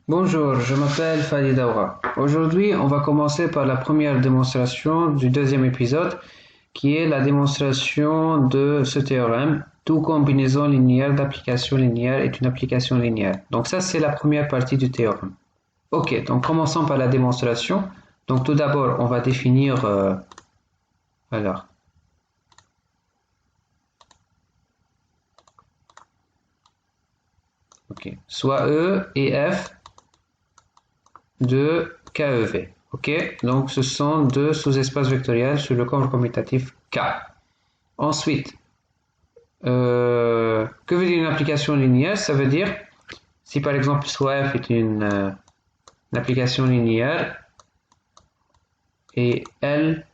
Bonjour, je m'appelle Fadi Daoura. Aujourd'hui, on va commencer par la première démonstration du deuxième épisode, qui est la démonstration de ce théorème. Toute combinaison linéaire d'application linéaire est une application linéaire. Donc ça, c'est la première partie du théorème. Ok, donc commençons par la démonstration. Donc tout d'abord, on va définir... alors, ok, soit E et F de KEV. Ok, donc ce sont deux sous-espaces vectoriels sur le corps commutatif K. Ensuite, que veut dire une application linéaire? Ça veut dire, si par exemple soit f est une application linéaire et L,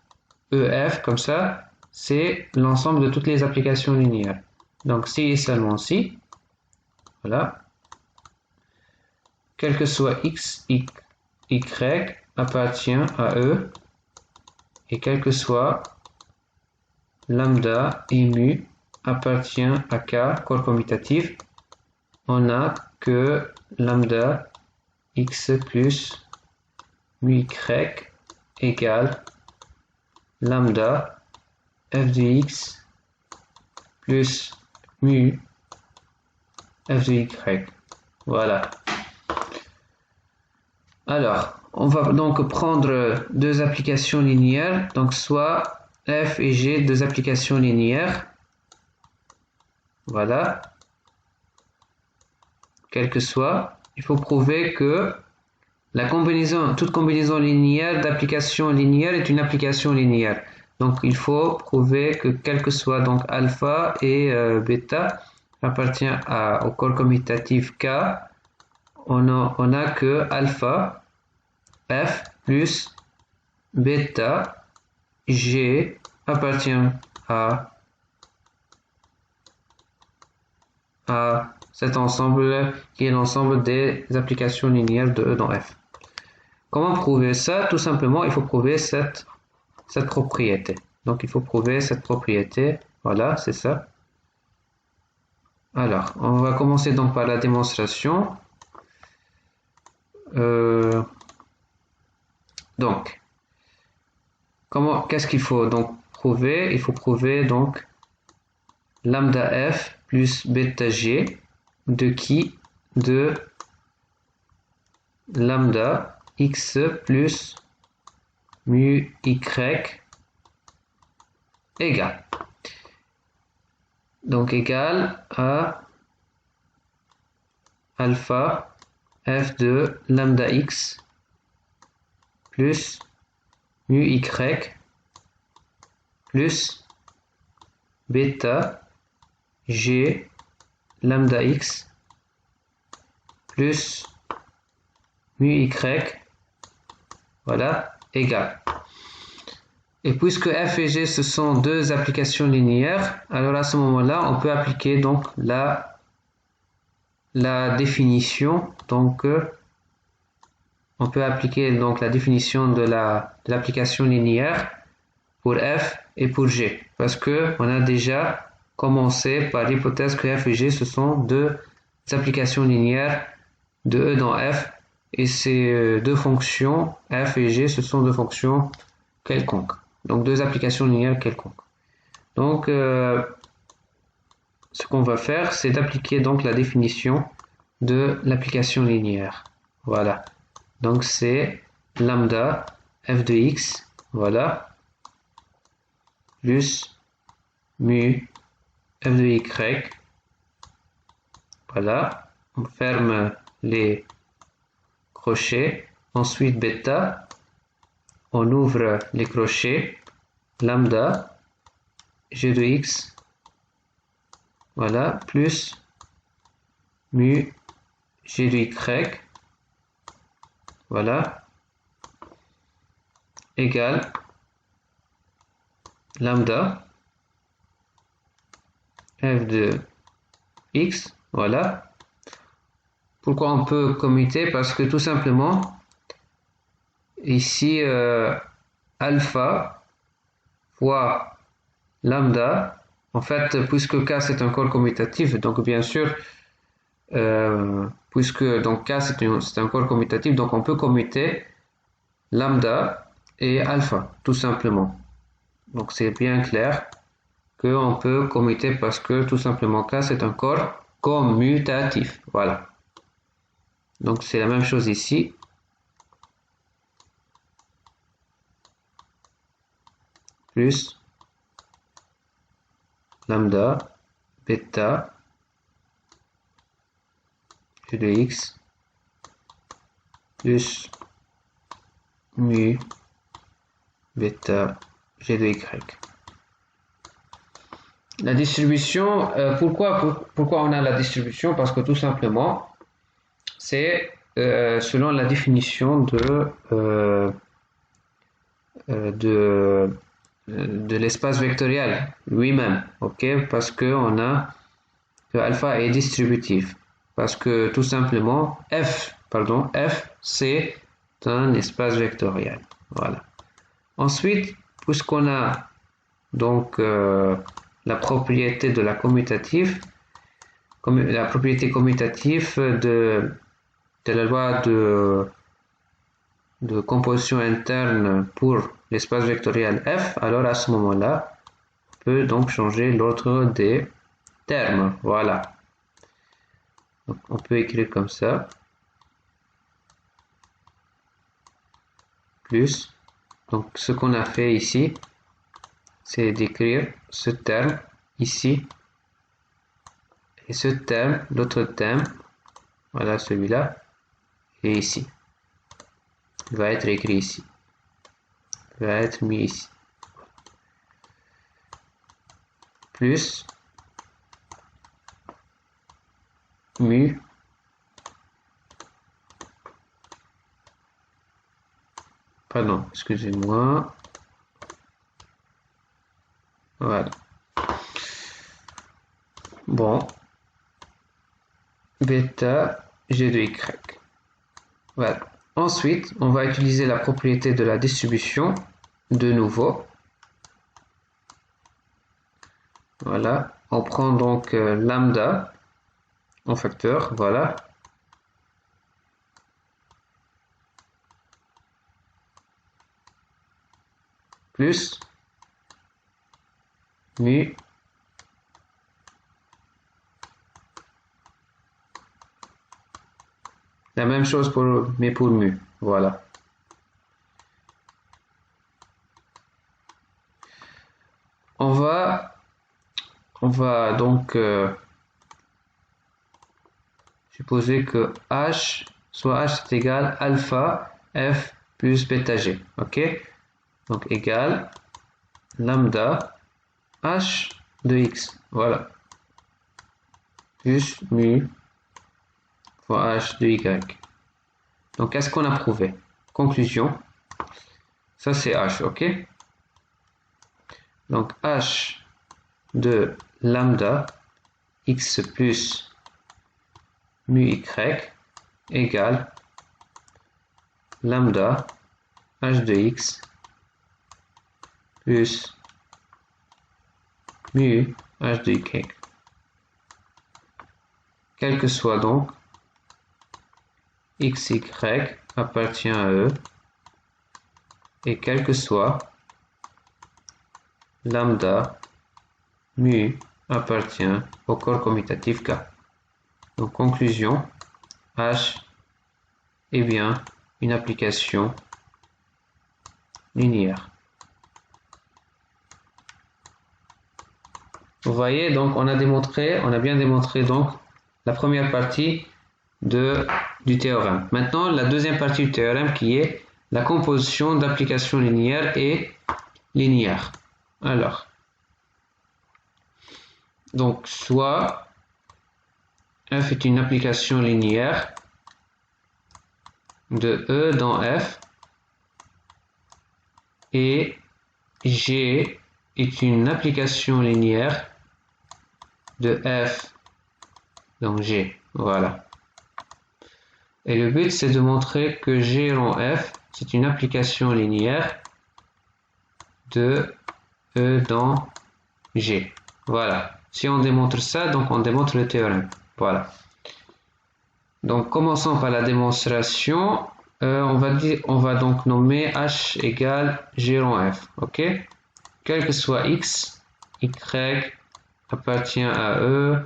EF, comme ça, c'est l'ensemble de toutes les applications linéaires. Donc si et seulement si, voilà, quel que soit x, y appartient à E et quel que soit lambda et mu appartient à K, corps commutatif, on a que lambda x plus mu y égale lambda f de x plus mu f de y. Voilà. Alors, on va donc prendre deux applications linéaires, donc soit f et g, deux applications linéaires. Voilà. Quel que soit, il faut prouver que toute combinaison linéaire d'applications linéaires est une application linéaire. Donc il faut prouver que quel que soit donc alpha et bêta appartient au corps commutatif K, on a que alpha f plus bêta g appartient à cet ensemble qui est l'ensemble des applications linéaires de E dans F. Comment prouver ça? Tout simplement, il faut prouver cette propriété. Donc, il faut prouver cette propriété. Voilà, c'est ça. Alors, on va commencer donc par la démonstration. Donc, qu'est-ce qu'il faut donc prouver? Il faut prouver donc lambda f plus bêta g de qui? De lambda x plus mu y égale. Donc égal à alpha f de lambda x plus mu y plus bêta g lambda x plus mu y, voilà, égal. Et puisque f et g ce sont deux applications linéaires, alors à ce moment-là, on peut appliquer donc la définition. Donc, on peut appliquer donc la définition de l'application linéaire pour f et pour g, parce que on a déjà commencé par l'hypothèse que f et g ce sont deux applications linéaires de E dans f, et ces deux fonctions f et g ce sont deux fonctions quelconques, donc deux applications linéaires quelconques. Donc ce qu'on va faire, c'est d'appliquer donc la définition de l'application linéaire. Voilà, donc c'est lambda f de x, voilà, plus mu f de y, voilà, on ferme les crochets, ensuite bêta, on ouvre les crochets, lambda g de x, voilà, plus mu g de y, voilà, égale lambda f de x, voilà. Pourquoi on peut commuter? Parce que tout simplement, ici, alpha fois lambda, en fait, puisque K c'est un corps commutatif, donc bien sûr, puisque donc K c'est un corps commutatif, donc on peut commuter lambda et alpha, tout simplement. Donc c'est bien clair qu'on peut commuter parce que tout simplement K c'est un corps commutatif. Voilà. Donc c'est la même chose ici. Plus lambda, bêta, g de x, plus mu, bêta, g de y. La distribution, pourquoi on a la distribution? Parce que tout simplement, c'est selon la définition de l'espace vectoriel lui-même, ok? Parce que on a que alpha est distributif. Parce que tout simplement, f c'est un espace vectoriel. Voilà. Ensuite, puisqu'on a donc la propriété de la commutative, la propriété commutative de la loi de composition interne pour l'espace vectoriel f, alors à ce moment-là, on peut donc changer l'ordre des termes. Voilà. Donc, on peut écrire comme ça. Plus. Donc, ce qu'on a fait ici, c'est d'écrire ce terme ici. Et ce terme, l'autre terme, voilà celui-là, et ici. Il va être écrit ici. Il va être mis ici. Plus mu pardon, excusez-moi. Voilà. Bon. Bêta g de y. Voilà. Ensuite, on va utiliser la propriété de la distribution de nouveau. Voilà. On prend donc lambda en facteur. Voilà. Plus mu la même chose mais pour mu. Voilà. On va donc supposer que h est égal alpha f plus bêta g. Ok? Donc égal lambda h de x. Voilà. Plus mu fois h de y. Donc qu'est-ce qu'on a prouvé? Conclusion. Ça c'est h. Ok? Donc h de lambda x plus mu y égale lambda h de x plus mu h de y. Quel que soit donc x, y appartient à E et quel que soit lambda mu appartient au corps commutatif K. Donc conclusion, H est bien une application linéaire. Vous voyez, donc on a bien démontré donc la première partie du théorème. Maintenant, la deuxième partie du théorème qui est la composition d'applications linéaires et linéaires. Alors, donc soit f est une application linéaire de E dans F et G est une application linéaire de F dans G. Voilà. Et le but, c'est de montrer que G rond F, c'est une application linéaire de E dans G. Voilà. Si on démontre ça, donc on démontre le théorème. Voilà. Donc, commençons par la démonstration. On va donc nommer h égale g rond f. Ok? Quel que soit x, y appartient à e,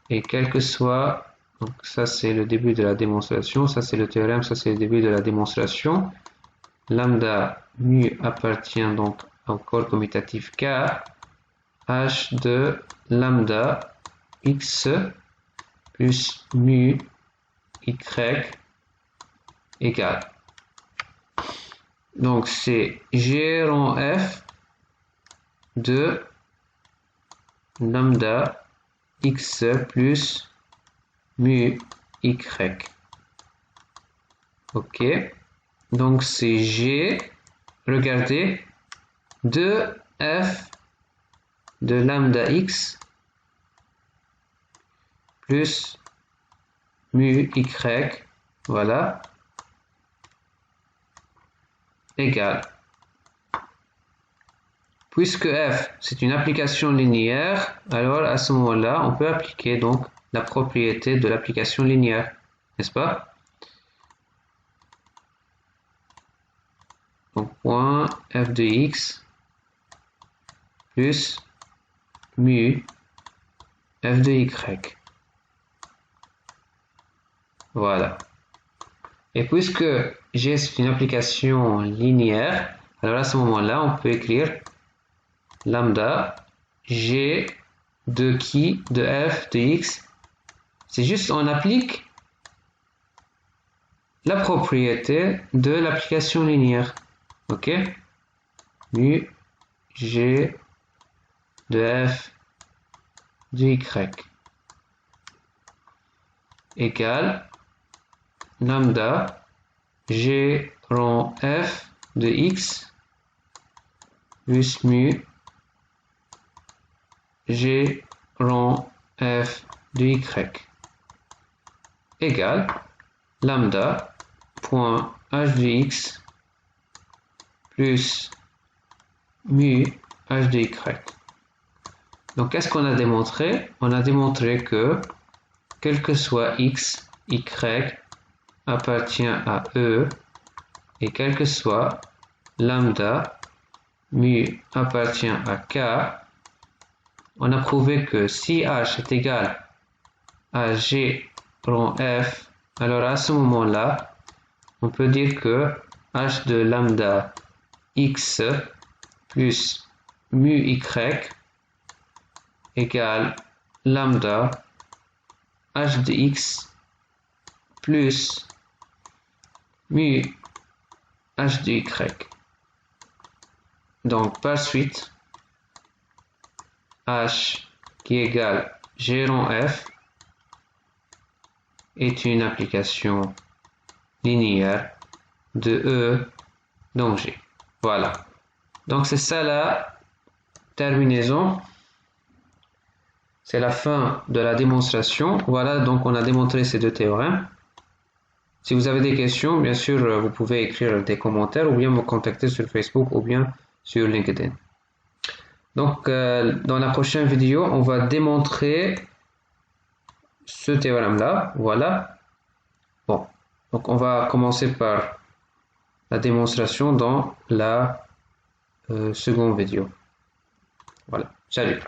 et quel que soit, donc ça c'est le début de la démonstration, ça c'est le théorème, ça c'est le début de la démonstration. Lambda mu appartient donc au corps commutatif K, h de lambda x plus mu y égale. Donc c'est g rond f de lambda x plus mu y. Ok, donc c'est g, regardez, de f de lambda x plus mu y, voilà, égale. Puisque f c'est une application linéaire, alors à ce moment-là, on peut appliquer donc la propriété de l'application linéaire, n'est-ce pas? Donc point f de x plus mu f de y. Voilà. Et puisque g c'est une application linéaire, alors à ce moment-là, on peut écrire lambda g de qui? De f de x. C'est juste on applique la propriété de l'application linéaire. Ok? Mu g de f de y égale lambda g rond f de x plus mu g rond f de y égale lambda point h de x plus mu h de y. Donc, qu'est-ce qu'on a démontré? On a démontré que quel que soit x, y appartient à e, et quel que soit lambda mu appartient à k, on a prouvé que si h est égal à g rond f, alors à ce moment-là, on peut dire que h de lambda x plus mu y égale lambda h de x plus mu h de y. Donc par suite, h qui égale g rond f est une application linéaire de E dans G. Voilà. Donc c'est ça la terminaison. C'est la fin de la démonstration. Voilà, donc on a démontré ces deux théorèmes. Si vous avez des questions, bien sûr, vous pouvez écrire des commentaires ou bien me contacter sur Facebook ou bien sur LinkedIn. Donc, dans la prochaine vidéo, on va démontrer ce théorème-là. Voilà. Bon, donc on va commencer par la démonstration dans la seconde vidéo. Voilà. Salut.